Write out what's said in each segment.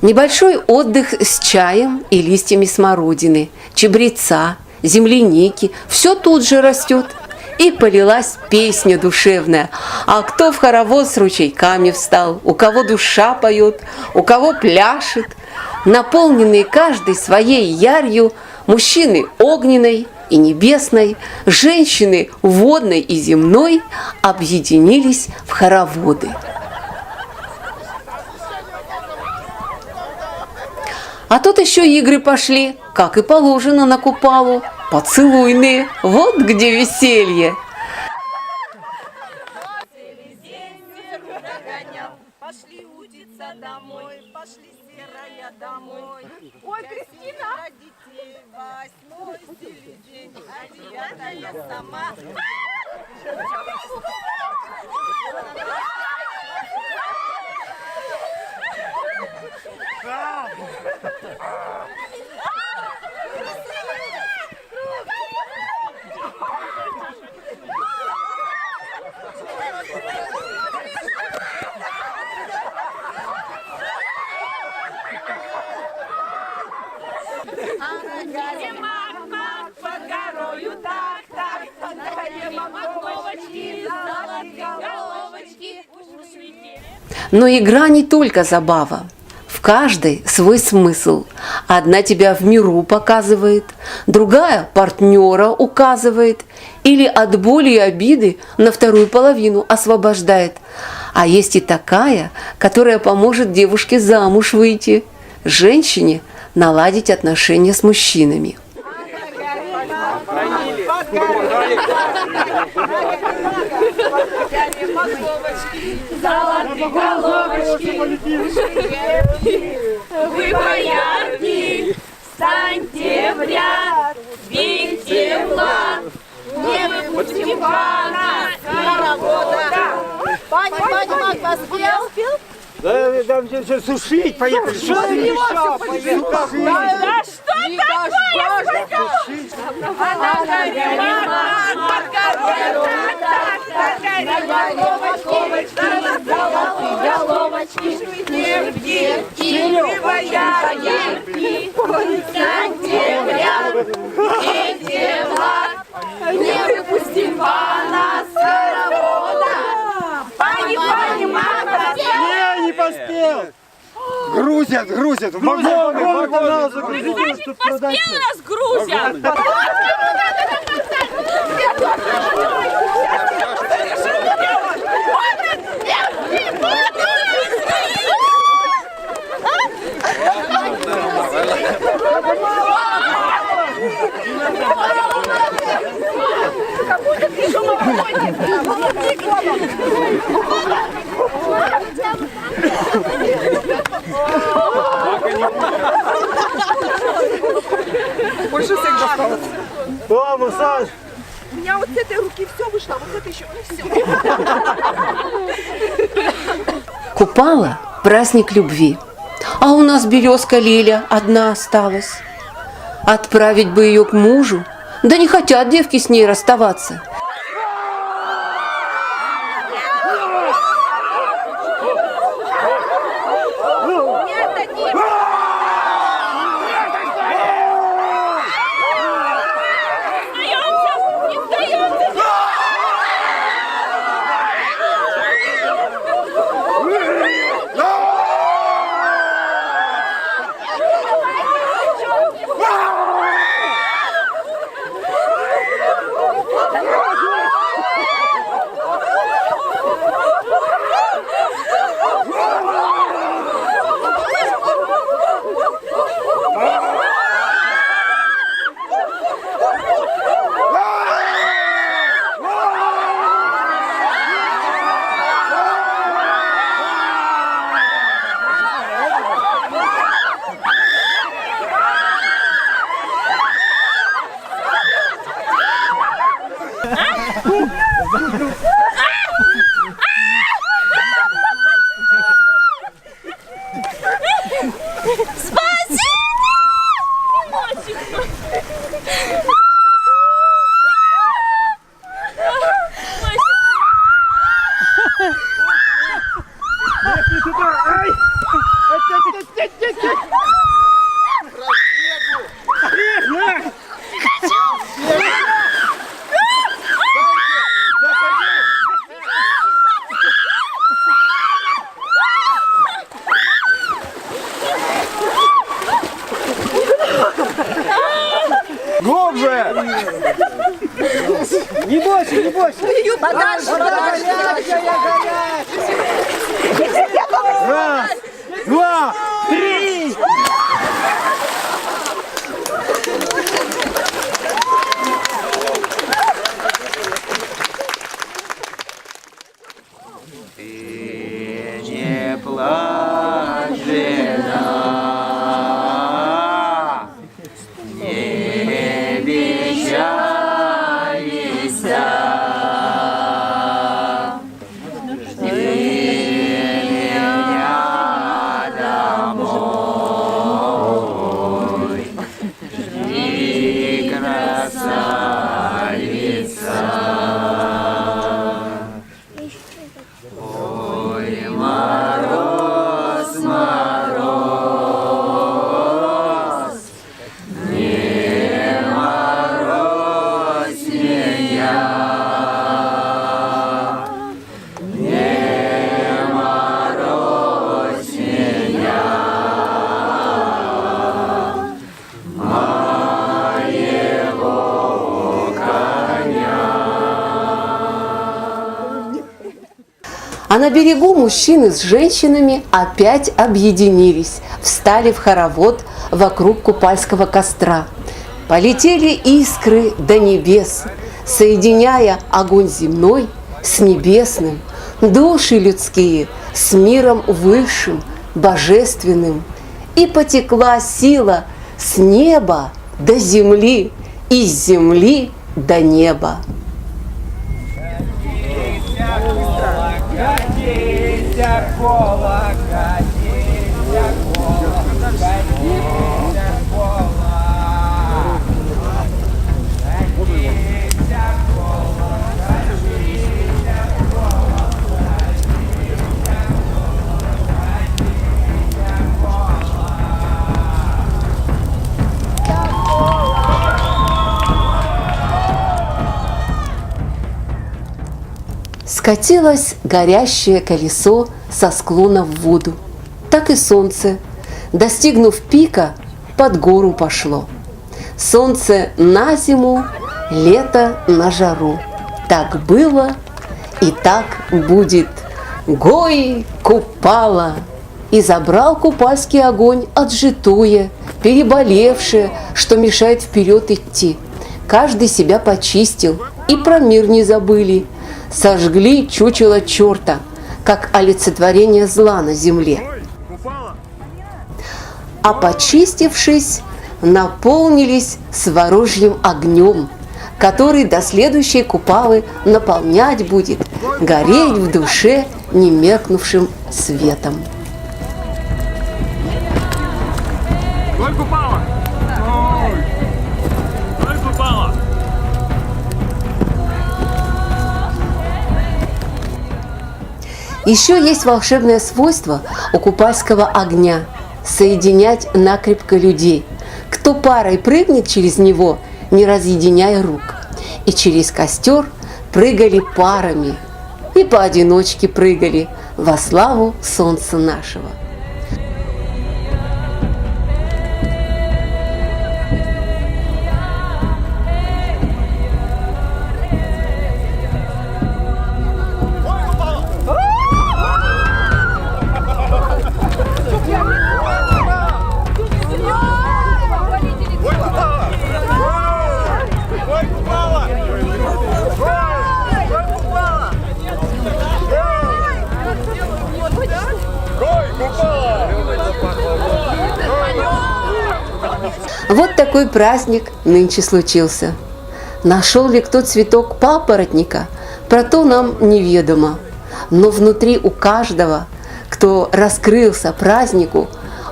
Небольшой отдых с чаем и листьями смородины, чабреца, земляники – все тут же растет. И полилась песня душевная. А кто в хоровод с ручейками встал, у кого душа поет, у кого пляшет. Наполненные каждый своей ярью, мужчины огненной и небесной, женщины водной и земной объединились в хороводы. А тут еще игры пошли, как и положено на Купалу, поцелуйные, вот где веселье. Пошли удиться домой, пошли серая домой. Ой, Кристина! Детей 8-й стиль день, а 9-я сама. Под горою так, на коне морковочки, золотые головочки. Но игра не только забава. В каждой свой смысл. Одна тебя в миру показывает, другая партнера указывает или от боли и обиды на вторую половину освобождает. А есть и такая, которая поможет девушке замуж выйти, женщине наладить отношения с мужчинами. Золотые головочки, вы боярки, станьте в ряд, бейте в лад, не выпустим пана хоровода. Паня, маг поспел? Да, там все сушить, поехали. Что ты его все Да что такое? А на горе маг, под горой золотые головочки, девки, вы боярки, станьте в ряд, бейте в лад, не выпустим пана с хоровода. Пани, мама, Не поспел. Грузят. Вагон надо загрузить. значит, поспел нас грузят. Больше всех досталось. О, массаж. У меня вот с этой руки все вышло, а вот это еще не все. Купала – праздник любви. А у нас березка Лиля одна осталась. Отправить бы ее к мужу, да не хотят девки с ней расставаться. Глубже! Не бойся, не бойся! Подальше, подальше. Раз, два, три! Ты не плачь, жена, не печалься, жди меня домой, жди, красавица. Ой, мороз, мороз, не морозь меня, не морозь меня, моего коня. А на берегу мужчины с женщинами опять объединились, встали в хоровод вокруг купальского костра. Полетели искры до небес, соединяя огонь земной с небесным, души людские с миром высшим, божественным. И потекла сила с неба до земли, и с земли до неба. Катися, кола, катися, кола, катися, кола. Катися, кола, катися, кола, катися, Скатилось горящее колесо со склона в воду. Так и солнце, достигнув пика, под гору пошло. Солнце на зиму, лето на жару. Так было и так будет. Гой, Купала! И забрал купальский огонь отжитое, переболевшее, что мешает вперед идти. Каждый себя почистил, и про мир не забыли. Сожгли чучело черта, как олицетворение зла на земле. А почистившись, наполнились сворожьим огнем, который до следующей купалы наполнять будет, гореть в душе немеркнувшим светом. Ой, купала! Ой, купала! Еще есть волшебное свойство у купальского огня – соединять накрепко людей. Кто парой прыгнет через него, не разъединяя рук. И через костер прыгали парами, и поодиночке прыгали во славу солнца нашего. Вот такой праздник нынче случился. Нашел ли кто цветок папоротника, про то нам неведомо. Но внутри у каждого, кто раскрылся празднику,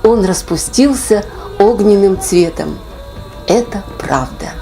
он распустился огненным цветом. Это правда.